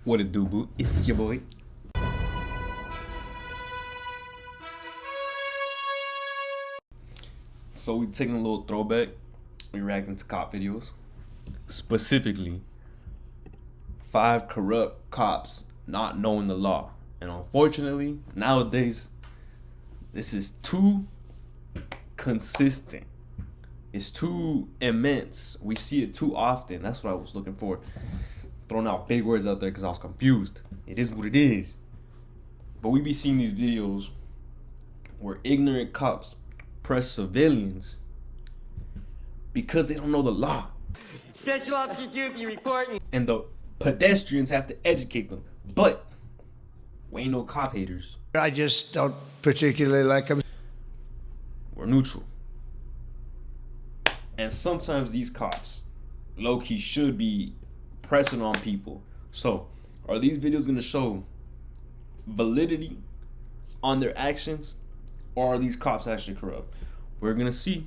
What it do, boo? It's your boy. So we taking a little throwback. We reacting to cop videos. Specifically, 5 corrupt cops not knowing the law. And unfortunately, nowadays, this is too consistent. It's too immense. We see it too often. That's what I was looking for. Throwing out big words out there because I was confused. It is what it is. But we be seeing these videos where ignorant cops press civilians because they don't know the law. Special officer duty reporting. And the pedestrians have to educate them. But we ain't no cop haters. I just don't particularly like them. We're neutral. And sometimes these cops low-key should be pressing on people. So, are these videos going to show validity on their actions, or are these cops actually corrupt? We're going to see,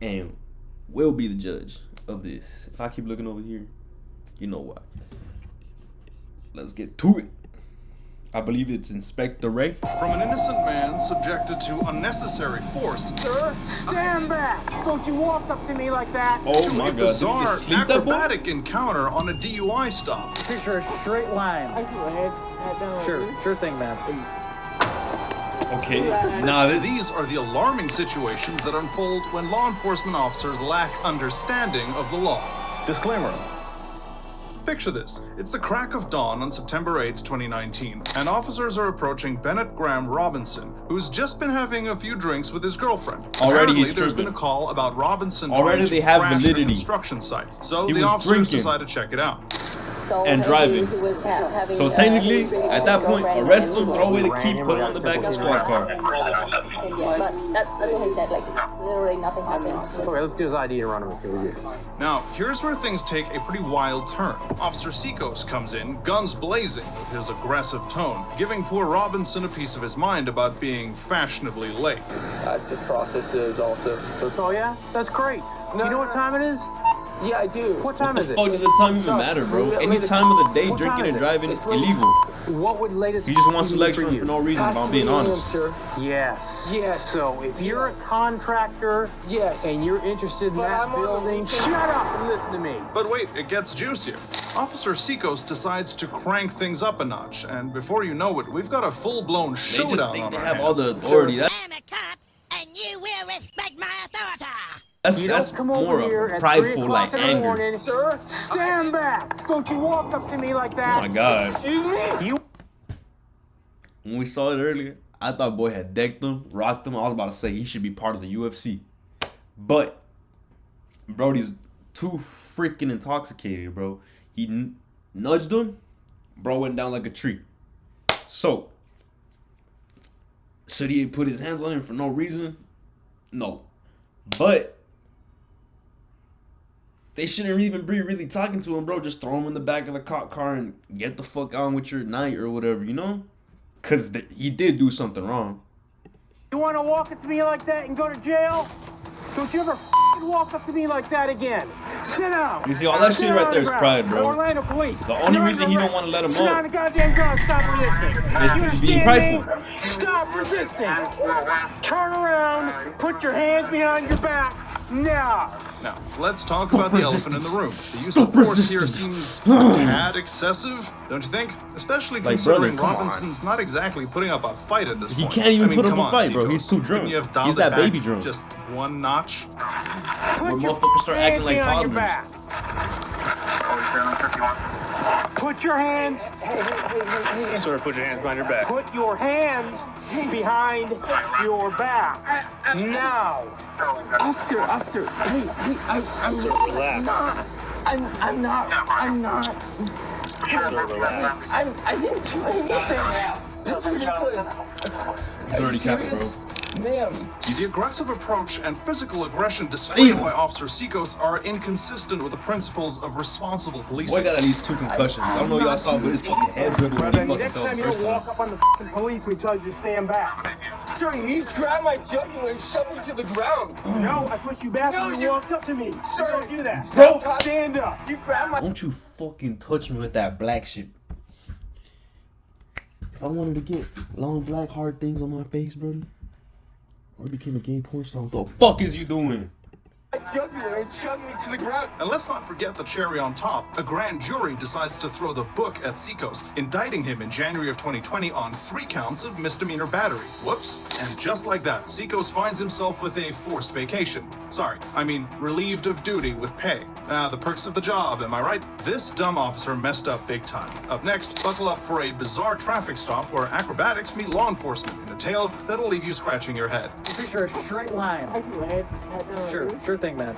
and we'll be the judge of this. If I keep looking over here, you know why. Let's get to it. I believe it's Inspector Ray. From an innocent man subjected to unnecessary force. Sir, stand back! Don't you walk up to me like that! Oh my God! Did you Bizarre, just sleep that boy? acrobatic encounter on a DUI stop. Picture a straight line. I go ahead. Sure thing, man. Okay, nah, These are the alarming situations that unfold when law enforcement officers lack understanding of the law. Disclaimer. Picture this. It's the crack of dawn on September 8th, 2019, and officers are approaching Bennett Graham Robinson, who's just been having a few drinks with his girlfriend. Already he's there's tripping. been a call about Robinson Already trying they to have crash validity. a construction site, so He the was officers drinking. decide to check it out. And driving. So technically, at that point, arrest him, throw away the key, put him on the back of the squad car. Yeah, but that's what he said. Like, literally nothing happened. Okay, let's get his ID and run him and see what he did. Now, here's where things take a pretty wild turn. Officer Sikos comes in, guns blazing with his aggressive tone, giving poor Robinson a piece of his mind about being fashionably late. The process is also. Oh yeah? That's great. You know what time it is? Yeah, I do. What time What is the it? fuck does the time even matter, bro? Any time of the day, What time drinking is and it? driving, It's illegal. What would latest? He just wants to be lecture him for no reason, if I'm being honest. Sir. Yes. Yes. So if you're a contractor Yes. and you're interested in But that I'm on the building, weekend. shut up and listen to me. But wait, it gets juicier. Officer Sikos decides to crank things up a notch, and before you know it, we've got a full-blown They showdown just think on they our have all the hands. authority. I'm a cop, and you will respect my authority. That's come more over here of at prideful, 3 like o'clock in the anger. morning. Sir, stand back! Don't you walk up to me like Oh that! my God. Excuse me? You When we saw it earlier, I thought boy had decked him, rocked him. I was about to say he should be part of the UFC. But Brody's too freaking intoxicated, bro. He nudged him. Bro went down like a tree. So, should he put his hands on him for no reason? No. But they shouldn't even be really talking to him, bro. Just throw him in the back of the cop car and get the fuck on with your night or whatever, you know? Because he did do something wrong. You want to walk up to me like that and go to jail? Don't you ever f***ing walk up to me like that again. Sit down. You see, all that Sit shit right on there the is ground. pride, bro. Orlando Police. The only You're reason he under don't want to let him Sit on up the goddamn ground. Stop resisting. is You because he's being understand prideful. me? Stop resisting. Turn around. Put your hands behind your back. Now. Now, let's talk about the elephant in the room. The use of force here seems a tad excessive, don't you think? Especially Like, considering brother, come on. Robinson's not exactly putting up a fight at this He point. can't even put up come a on, fight, bro. Sikos. He's too drunk. Couldn't you have He's dialed that it back baby drunk. just one notch? Where Put your motherfuckers start acting hands like behind your toddlers. back. Put your hands. Sir, put your hands behind your back. Put your hands behind your back. Now. Officer, hey, I'm Sir, relax. I'm not. Sir, relax. I didn't do anything. That's ridiculous. He's already capping, bro. Ma'am. The aggressive approach and physical aggression displayed by Officer Sikos are inconsistent with the principles of responsible Boy policing. got at least 2 concussions. I don't know if y'all saw, but his fucking head dribbled when he fucking Next fell the time you first don't time. walk up on the f***ing police, we tell you to stand back. Sir, you grabbed my jugular and shoved me to the ground. No, I pushed you back when you walked up to me. Sir, Don't do that. Bro. Stand up. You grabbed my... Don't you fucking touch me with that black shit. If I wanted to get long black hard things on my face, brother, or became a gay porn star, what the fuck is you doing? jugular and shoved me to the ground. And let's not forget the cherry on top. A grand jury decides to throw the book at Seacoast, indicting him in January of 2020 on 3 counts of misdemeanor battery. Whoops. And just like that, Seacoast finds himself with a forced vacation. Sorry, I mean relieved of duty with pay. The perks of the job, am I right? This dumb officer messed up big time. Up next, buckle up for a bizarre traffic stop where acrobatics meet law enforcement in a tale that'll leave you scratching your head. Picture a straight line. Sure thing, man.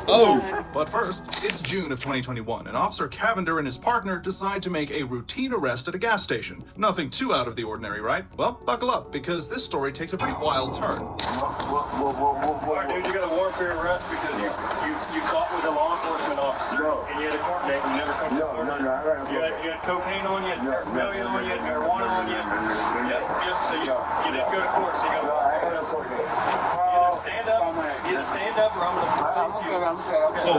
Oh! But first, it's June of 2021, and Officer Cavender and his partner decide to make a routine arrest at a gas station. Nothing too out of the ordinary, right? Well, buckle up, because this story takes a pretty wild turn. Alright, dude, you got a warrant for your arrest because you fought with a law enforcement officer and you had a court date and you never come to court. You had cocaine on you, you had paraphernalia on you, you had marijuana on you. Yep, so you didn't go to court, so you got either stand up or I'm gonna police you. So,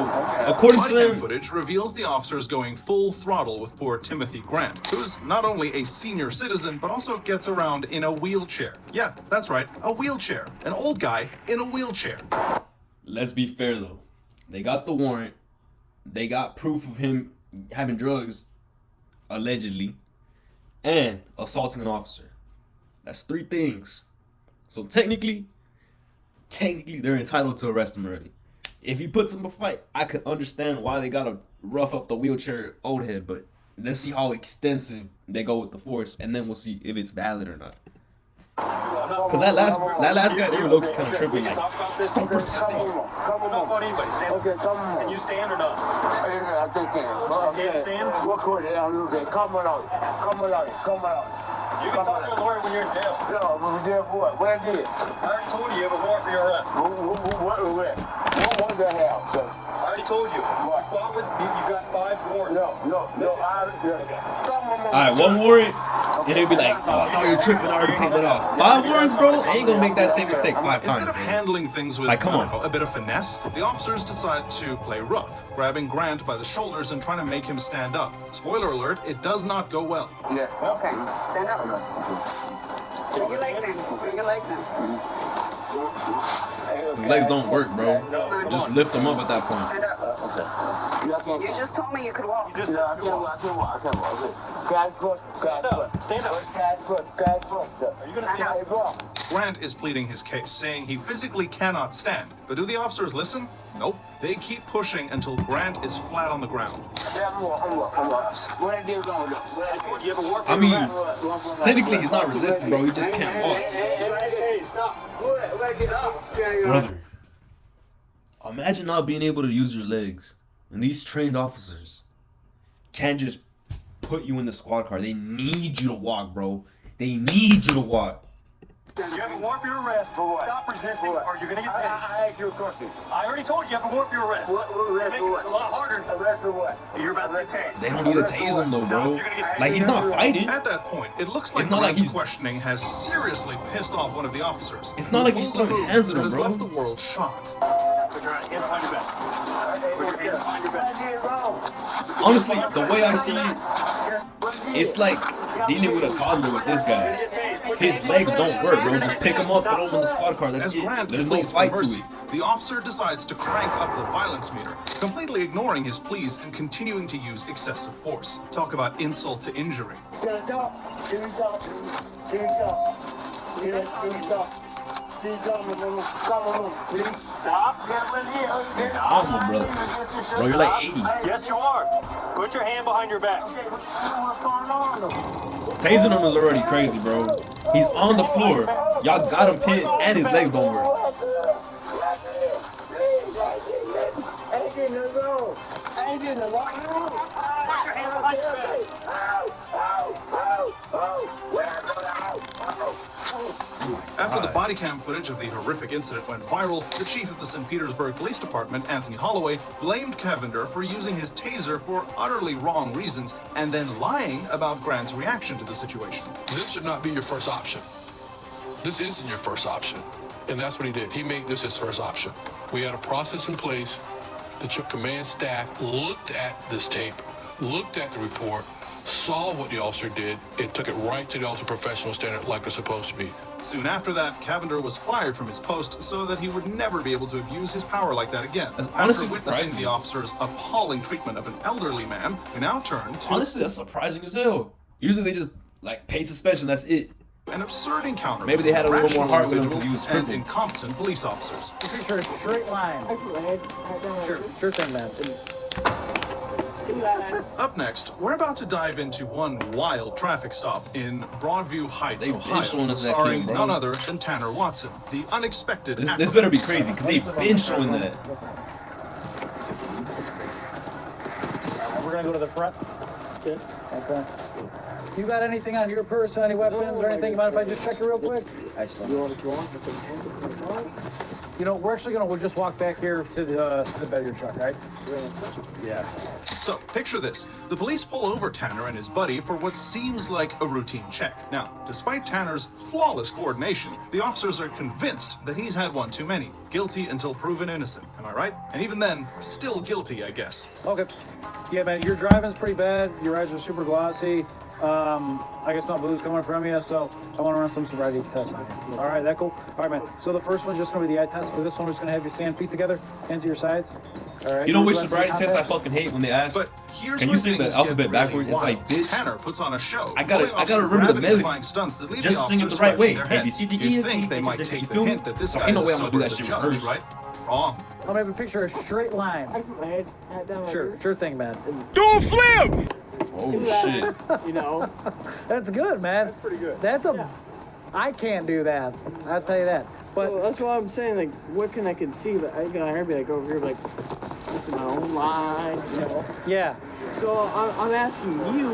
according to Body cam them, footage reveals the officers going full throttle with poor Timothy Grant, who's not only a senior citizen, but also gets around in a wheelchair. Yeah, that's right, a wheelchair. An old guy in a wheelchair. let's be fair though. They got the warrant. They got proof of him having drugs, allegedly, and assaulting an officer. That's 3 things. So technically, they're entitled to arrest him already. If he puts him a fight, I could understand why they gotta rough up the wheelchair old head, but let's see how extensive they go with the force, and then we'll see if it's valid or not. Cause that last guy, they were low-key kind of tripping, like, Come on, anybody. Stand. Okay, come on. Can you stand or not? I think You can't stand? What could it? Come on. You can talk to a lawyer when you're in jail. No, we did what? What I did? I already told you you have a warrant for your arrest. What the hell, sir? I already told you. You fought with, you got 5 warrants. No. alright, 1 warrant, and they'd be like, oh no, you're tripping, I already paid that off. 5 warrants, bro, they ain't gonna make that same mistake 5 times. Instead of bro. handling things with Like, come on. a bit of finesse, the officers decide to play rough, grabbing Grant by the shoulders and trying to make him stand up. Spoiler alert, it does not go well. Yeah. Okay, stand up. Bring your legs in. His legs don't work, bro. Just lift them up at that point. Stand up. You just told me you could walk. I can't walk. Stand up. Stand up. Are you gonna stand up? Grant is pleading his case, saying he physically cannot stand. But do the officers listen? Nope. They keep pushing until Grant is flat on the ground. You have a warrant for I your mean, arrest. technically he's not resisting, bro. He just can't walk. Hey, stop. Brother, imagine not being able to use your legs. And these trained officers can't just put you in the squad car. They need you to walk, bro. They need you to walk. You have a warrant for your arrest. For what? Stop resisting or you're gonna get tased. I asked you a question. I already told you you have a warrant for your arrest. What arrest Making for this a what? lot harder. Arrest for what? You're about to get tased. They don't need to tase him though, bro. You're gonna get tased. Like, he's not fighting. At that point, it looks like It's not like Grant's he's- questioning has seriously pissed off one of the officers. It's not like he's Pulls a throwing move hands at that him, has bro. left the world shocked. Put your hands behind your back. Put your hands behind your back. Honestly, the way I see it, it's like dealing with a toddler with this guy. His legs don't work, bro. Just pick him up, throw him in the squad car. That's As it. Grant There's no pleads for fight to mercy, it. the officer decides to crank up the violence meter, completely ignoring his pleas and continuing to use excessive force. Talk about insult to injury. Stop. Come on, brother. Bro, you're like 80. Yes, you are. Put your hand behind your back. Tasing him is already crazy, bro. He's on the floor. Y'all got him pinned, and his legs don't work. After the body cam footage of the horrific incident went viral, the chief of the St. Petersburg Police Department, Anthony Holloway, blamed Cavender for using his taser for utterly wrong reasons and then lying about Grant's reaction to the situation. This should not be your first option. this isn't your first option. And that's what he did. He made this his first option. We had a process in place that your command staff looked at this tape, looked at the report, saw what the officer did, and took it right to the officer professional standard like it's supposed to be. Soon after that, Cavender was fired from his post so that he would never be able to abuse his power like that again. Honestly, After witnessing the officer's appalling treatment of an elderly man, we now turn to Honestly, that's surprising as hell. Usually they just like pay suspension. That's it. an absurd encounter. Maybe they had a little more heart with him individuals because he was and crippled. incompetent police officers. Picture a straight line. Sure thing, man. Up next, we're about to dive into one wild traffic stop in Broadview Heights, They've been showing Ohio, us that starring clip, bro. none other than Tanner Watson, the unexpected This actor. better be crazy because they've been showing that. We're gonna go to the front. Good. Okay. You got anything on your person, any weapons or anything? Mind if I just check it real quick? Excellent. You know, we'll just walk back here to the bed of your truck, right? Yeah. So, picture this. The police pull over Tanner and his buddy for what seems like a routine check. Now, despite Tanner's flawless coordination, the officers are convinced that he's had one too many. Guilty until proven innocent, am I right? And even then, still guilty, I guess. Okay. Yeah, man, your driving's pretty bad. Your eyes are super glossy. I guess no blue's coming from you, so I want to run some sobriety tests on you. All right, that cool? All right, man. So the first one's just going to be the eye test. For this one, we're just going to have you stand feet together, hands to your sides. All right. You know which sobriety test I fucking hate when they ask? But here's Can you where sing the things alphabet get really backwards? It's wild. like, bitch. Tanner puts on a show. I gotta pulling off some remember the melody. gravity-defying stunts that leave Just the sing it officers the right way. scratching their A, B, heads. C, D, E, You'd F, think G, they H, might I, J, take you the feel me? hint that this So guy ain't no is way I'm gonna sober do as that a shit judge, rehearsed. right? Wrong. I'll maybe picture a straight line. Sure thing, man. Oh shit. You know, that's good, man. That's pretty good. I can't do that. I'll tell you that. But Well, that's why I'm saying, like, what can I conceive? I can hear me like over here, like, this is my own line, you know. yeah, So I'm asking you,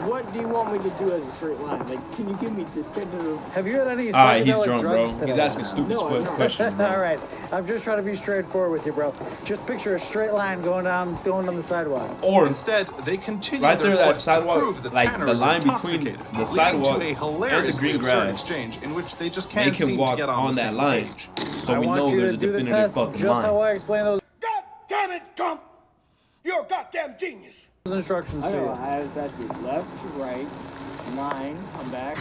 what do you want me to do as a straight line? Like, can you give me definitive? have you had any? Alright, he's psychedelic drunk, drugs bro. today? He's asking stupid No, I'm not. questions, bro. All right, I'm just trying to be straightforward with you, bro. Just picture a straight line going down the sidewalk. Or Instead, they continue right their there, that quest to sidewalk, prove that like Tanner the is line between intoxicated, the leading sidewalk to a and the hilariously green absurd grass. exchange in which they just they can't can seem walk to get on the that same line, page. so I we want know you there's to a do the definitive test fucking just how line. I explain those God damn it, Gump! You're a goddamn genius. instructions to I know, you. I have that to left to right, 9, come back,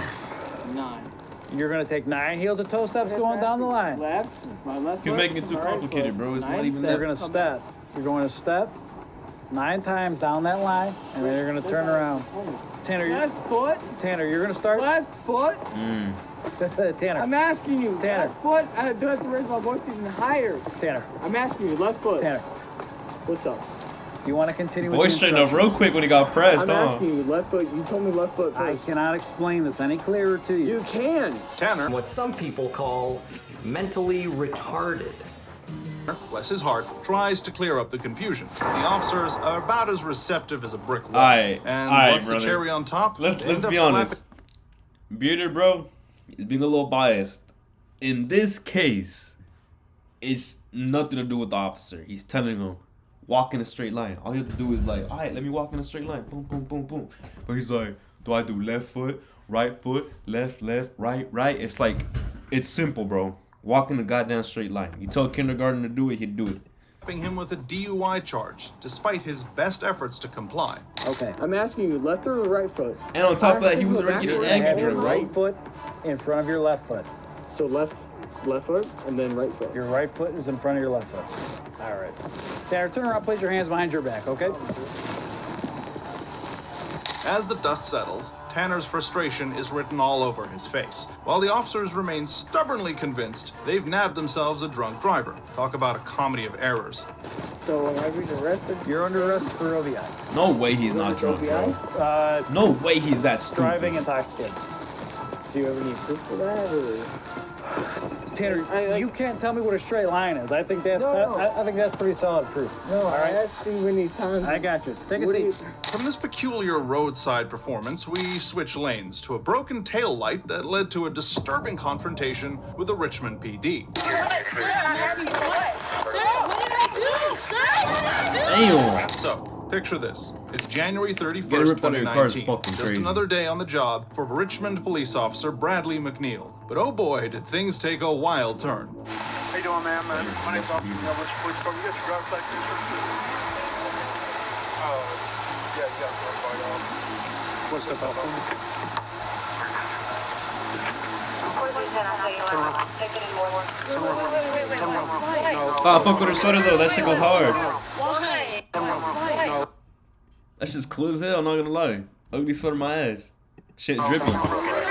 9. You're gonna take 9 heel to toe steps going down the line. Left, my left You're foot, making it too my right complicated, foot, bro. It's 9 not even steps, You're gonna come step. You're going to step 9 times down that line, and then you're gonna turn around. Tanner, Left foot, you're gonna start. left foot. Tanner, I'm asking you, Tanner. left foot. I do have to raise my voice even higher. Tanner, I'm asking you, left foot. Tanner. What's up? You want to continue with Boy the straightened up instructions? real quick when he got pressed, I'm huh? asking you, left foot. You told me left foot I first. cannot explain this any clearer to you. You can. Tanner, What some people call mentally retarded. bless his heart, tries to clear up the confusion. The officers are about as receptive as a brick wall. Aight, and aight, what's brother. the cherry on top? Let's They end up be slapping- honest. Bearded, bro, he's being a little biased. In this case, it's nothing to do with the officer. He's telling him, walk in a straight line. All you have to do is like, all right, let me walk in a straight line. Boom, boom, boom, boom. But he's like, do I do left foot, left, right, right? It's like, it's simple, bro. Walk in a goddamn straight line. You tell kindergarten to do it, he'd do it. Slapping him with a DUI charge, despite his best efforts to comply. Okay. I'm asking you, left or right foot? And on top of that, he was Go already getting backward. angry Have your drunk, right bro. foot in front of your left foot. So left foot, and then right foot. Your right foot is in front of your left foot. All right. Tanner, turn around, place your hands behind your back, okay? As the dust settles, Tanner's frustration is written all over his face, while the officers remain stubbornly convinced they've nabbed themselves a drunk driver. Talk about a comedy of errors. So am I being arrested? You're under arrest for OVI. No way he's not drunk, bro. No way he's that stupid. Driving intoxicated. Do you have any proof for that, or? Tanner, you can't tell me what a straight line is. I think that's I think that's pretty solid proof. No, all I right. asked you many times. I got you. Take a What do seat. From this peculiar roadside performance, we switch lanes to a broken tail light that led to a disturbing confrontation with the Richmond PD. Damn. So, Picture this. It's January 31st, Getting ripped out of your car is 2019. fucking Just crazy. another day on the job for Richmond police officer Bradley McNeil. But oh boy, did things take a wild turn. How you doing, man? My name's Officer Which police department? You got your driver's license? Yeah, you got it. What's the problem? Ah, fuck with her sweater though. That shit goes hard. Why? Why? That's just cool as hell. Not gonna lie. Ugly sweater my ass. Shit dripping. Why?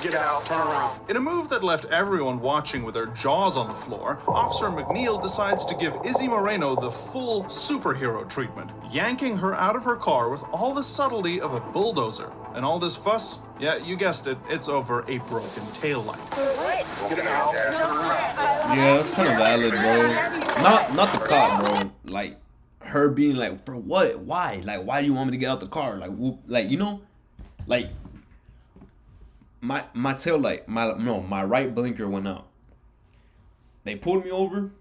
Get out, turn around. In a move that left everyone watching with their jaws on the floor, Officer McNeil decides to give Izzy Moreno the full superhero treatment, yanking her out of her car with all the subtlety of a bulldozer. And all this fuss? Yeah, you guessed it, it's over a broken taillight. Get out, turn around. Yeah, that's kind of valid, bro. Not the cop, bro. Like her being like, for what? Why? Like, why do you want me to get out the car? Like, you know, like my tail light, my right blinker went out. They pulled me over.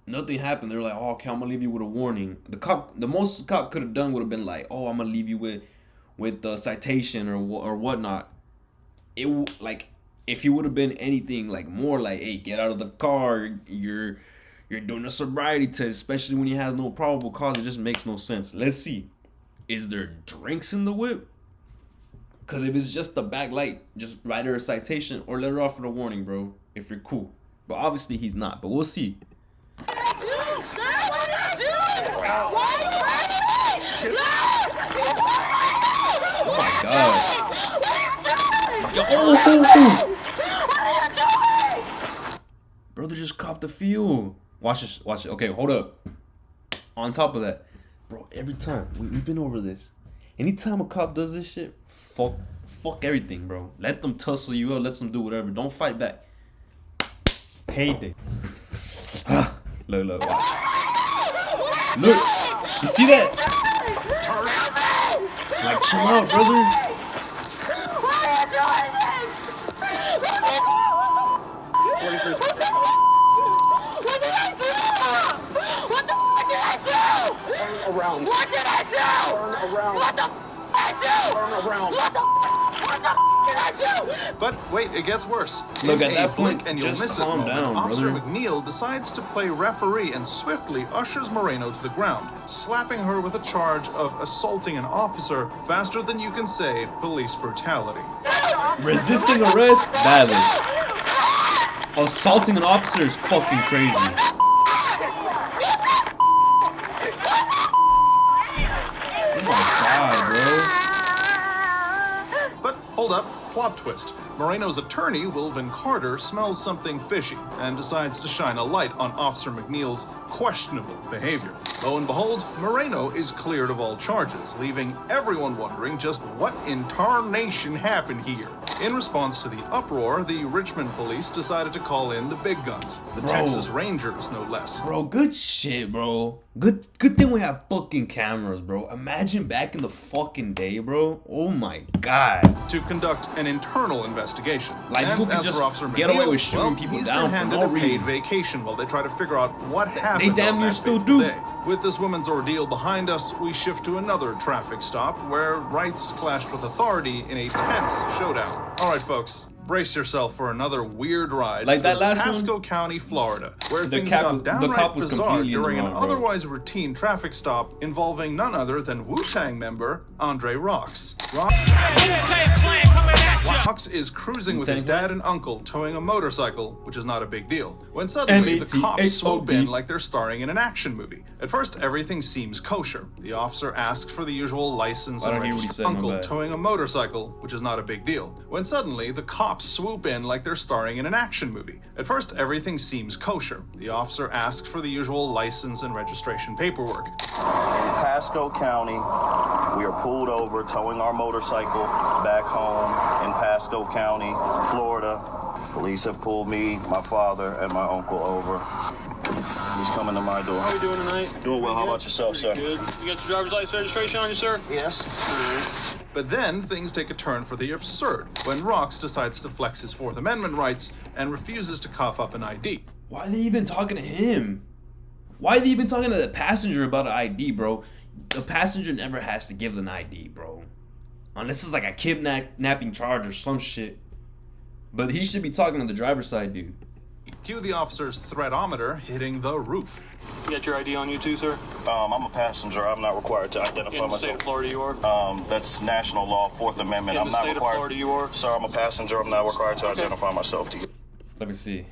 Nothing happened. They were like, oh, okay, I'm gonna leave you with a warning. The most the cop could have done would have been like, oh, I'm gonna leave you with the citation or whatnot. It like if he would have been anything like more like, hey, get out of the car. You're doing a sobriety test, especially when he has no probable cause. It just makes no sense. Let's see. Is there drinks in the whip? Because if it's just the back light, just write her a citation or let her off with a warning, bro, if you're cool. But obviously he's not, but we'll see. What did I do, sir? What did I do? Why are you hurting me? No! Oh my God. What Oh! are you doing? Brother just copped the fuel. Watch this. Watch it. Okay, hold up. On top of that, bro, every time we've been over this. Anytime a cop does this shit, fuck everything, bro. Let them tussle you up. Let them do whatever. Don't fight back. Payday. Look, watch. Look, you see that? Like, chill out, brother. Why are you doing this? What did I do? What the fuck did I do? Turn around. What did I do? Turn around. What the fuck did I do? Turn around. What the fuck did I do? But wait, it gets worse. Look, In at a that point, blink and you'll just miss it calm moment, down, Officer brother. McNeil decides to play referee and swiftly ushers Moreno to the ground, slapping her with a charge of assaulting an officer faster than you can say police brutality. Resisting arrest, valid. Assaulting an officer is fucking crazy. Oh my God, bro. But hold up, plot twist. Moreno's attorney, Wilvin Carter, smells something fishy and decides to shine a light on Officer McNeil's questionable behavior. Lo and behold, Moreno is cleared of all charges, leaving everyone wondering just what in tarnation happened here. In response to the uproar, the Richmond police decided to call in the big guns, the Bro. Texas Rangers, no less. Bro, good shit, bro. Good thing we have fucking cameras, bro. Imagine back in the fucking day, bro. Oh my God. To conduct an internal investigation. Like, and who could as just for Officer get McNeil, away with shooting well, people he's down been for handed no a paid reason. vacation while they try to figure out what happened damn on near that still fateful do. day. With this woman's ordeal behind us, we shift to another traffic stop where rights clashed with authority in a tense showdown. All right, folks. Brace yourself for another weird ride Like that through last Pasco one? County, Florida, where The things cop got was- the downright cop was bizarre completely in the during an wrong, bro. otherwise routine traffic stop involving none other than Wu-Tang member Andre Rocks. Rocks is cruising with his dad and uncle towing a motorcycle, which is not a big deal, when suddenly the cops swoop in like they're starring in an action movie. At first, everything seems kosher. The officer asks for the usual license I and don't hear what he registered said, my uncle bad. towing a motorcycle, which is not a big deal, when suddenly the cops swoop in like they're starring in an action movie. At first, everything seems kosher. The officer asks for the usual license and registration paperwork. In Pasco County, we are pulled over towing our motorcycle back home in Pasco County, Florida. Police have pulled me, my father, and my uncle over. He's coming to my door. How are you doing tonight? Doing well. How about yourself, sir? Good. You got your driver's license registration on you, sir? Yes. But then things take a turn for the absurd when Rocks decides to flex his Fourth Amendment rights and refuses to cough up an ID. Why are they even talking to him? Why are they even talking to the passenger about an ID, bro? The passenger never has to give an ID, bro. Unless it's like a kidnapping charge or some shit. But he should be talking to the driver's side, dude. Cue the officer's threatometer hitting the roof. You got your ID on you too, sir? I'm a passenger. I'm not required to identify In the state of myself. Florida, you are? That's national law, Fourth Amendment. In I'm the not state of required. Florida, you are? Sir, I'm a passenger. I'm not required to identify myself to you. Let me see.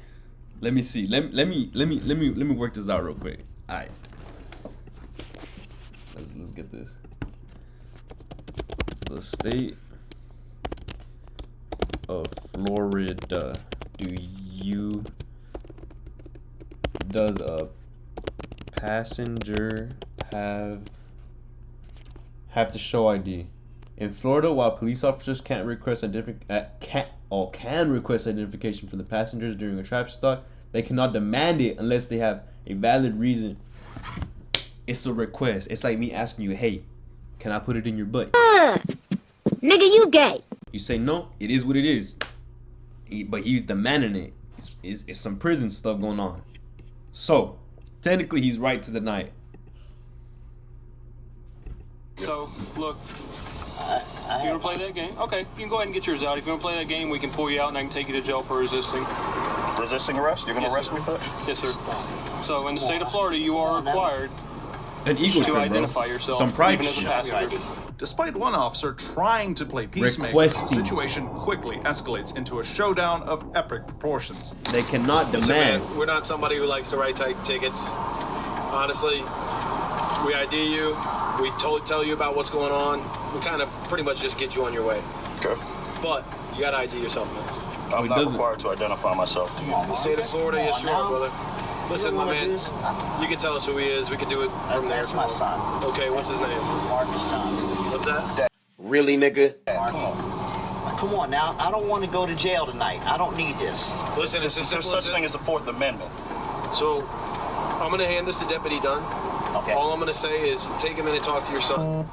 Let me work this out real quick. All right. Let's get this. The state of Florida. Does a passenger have to show ID? In Florida, while police officers can request identification from the passengers during a traffic stop, they cannot demand it unless they have a valid reason. It's a request. It's like me asking you, hey, can I put it in your butt? Nigga, you gay. You say no, it is what it is. But he's demanding it. It's some prison stuff going on. So, technically, he's right to deny it. So, look, if you want to play that game, okay, you can go ahead and get yours out. If you want to play that game, we can pull you out and I can take you to jail for resisting. Resisting arrest? You're going to arrest me for that? Yes, sir. So, in the state of Florida, you are required An ego to trip, identify bro. yourself, Some pride even as a shit. passenger. Despite one officer trying to play peacemaker, the situation quickly escalates into a showdown of epic proportions. They cannot Listen, demand. man, we're not somebody who likes to write tickets. Honestly, we ID you. We tell you about what's going on. We kind of pretty much just get you on your way. Okay. But you gotta ID yourself, man. I'm not required to identify myself to you. The state of Florida, yes, you are, brother. Listen, my man, you can tell us who he is. We can do it from there. That's my son. Okay, what's his name? Marcus Johnson. What's that? Really, nigga? Come on now. I don't want to go to jail tonight. I don't need this. Listen, it's as There's simple such as thing as a Fourth Amendment. So, I'm gonna hand this to Deputy Dunn. Okay. All I'm gonna say is take a minute, talk to your son.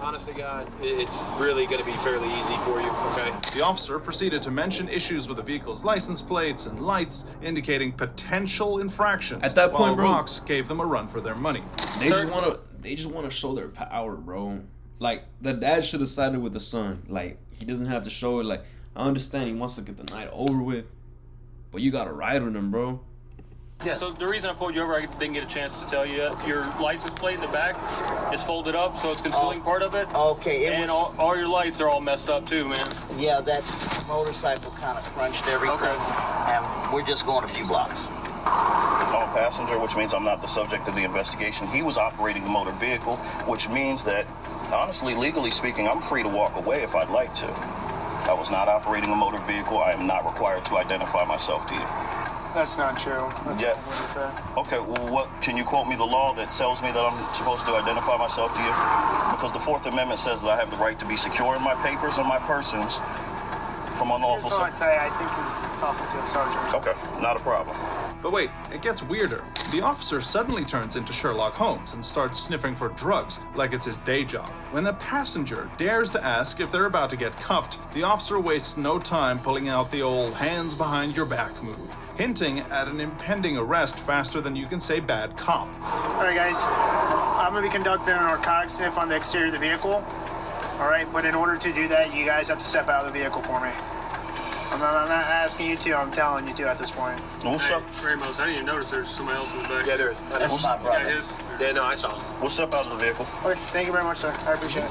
Honest to God, it's really gonna be fairly easy for you, okay? The officer proceeded to mention issues with the vehicle's license plates and lights, indicating potential infractions. At that point, while bro, Rocks gave them a run for their money. They just wanna show their power, bro. Like the dad should have sided with the son. Like he doesn't have to show it. Like I understand he wants to get the night over with, but you gotta ride with him, bro. Yeah. So the reason I pulled you over, I didn't get a chance to tell you that your license plate in the back is folded up, so it's concealing part of it. Okay. And all your lights are all messed up too, man. Yeah, that motorcycle kind of crunched everything. Okay. And we're just going a few blocks. I'm a passenger, which means I'm not the subject of the investigation. He was operating a motor vehicle, which means that, honestly, legally speaking, I'm free to walk away if I'd like to. I was not operating a motor vehicle. I am not required to identify myself to you. That's not true. That's Yeah. what it said. Okay, well, what can you quote me the law that tells me that I'm supposed to identify myself to you? Because the Fourth Amendment says that I have the right to be secure in my papers and my persons from unlawful. I tell you, I think he was talking to a sergeant. Okay, not a problem. But wait, it gets weirder. The officer suddenly turns into Sherlock Holmes and starts sniffing for drugs like it's his day job. When the passenger dares to ask if they're about to get cuffed, the officer wastes no time pulling out the old hands behind your back move, hinting at an impending arrest faster than you can say bad cop. All right, guys. I'm going to be conducting a narcotic sniff on the exterior of the vehicle. All right, but in order to do that, you guys have to step out of the vehicle for me. I'm not asking you to, I'm telling you to at this point. What's up? Ramos, I didn't even notice there's somebody else in the back. Yeah, there is. That's my brother. Yeah, it is. Yeah, no, I saw him. We'll step out of the vehicle. Okay, thank you very much, sir. I appreciate it.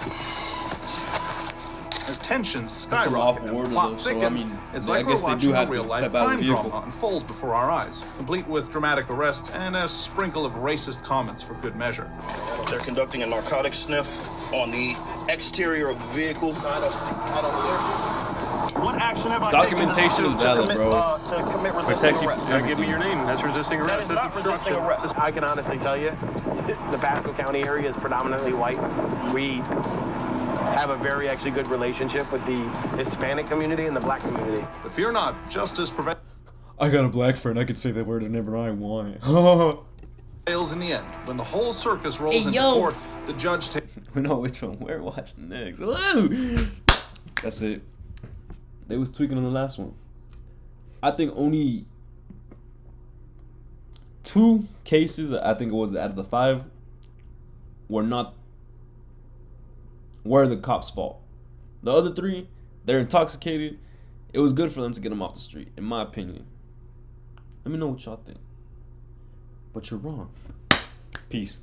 As tensions That's an skyrocket awful order, and plot though, so, I thickens, mean, it's I like we're guess they do watching a have to real-life step out of crime the vehicle. drama unfold before our eyes, complete with dramatic arrests and a sprinkle of racist comments for good measure. They're conducting a narcotic sniff on the exterior of the vehicle. What action have I Documentation taken is valid, bro. to commit Protects resisting you arrest? from everything. Give me your name. That's resisting arrest. That is not resisting arrest. I can honestly tell you, the Pasco County area is predominantly white. We have a very actually good relationship with the Hispanic community and the black community. But fear not, justice I got a black friend. I could say that word whenever I want. prevails in the end. When the whole circus rolls into yo. court, the judge takes... We know which one we're watching next. Woo! That's it. They was tweaking on the last one. I think only 2 cases, I think it was out of the 5, were the cops' fault. The other 3, they're intoxicated. It was good for them to get them off the street, in my opinion. Let me know what y'all think. But you're wrong. Peace.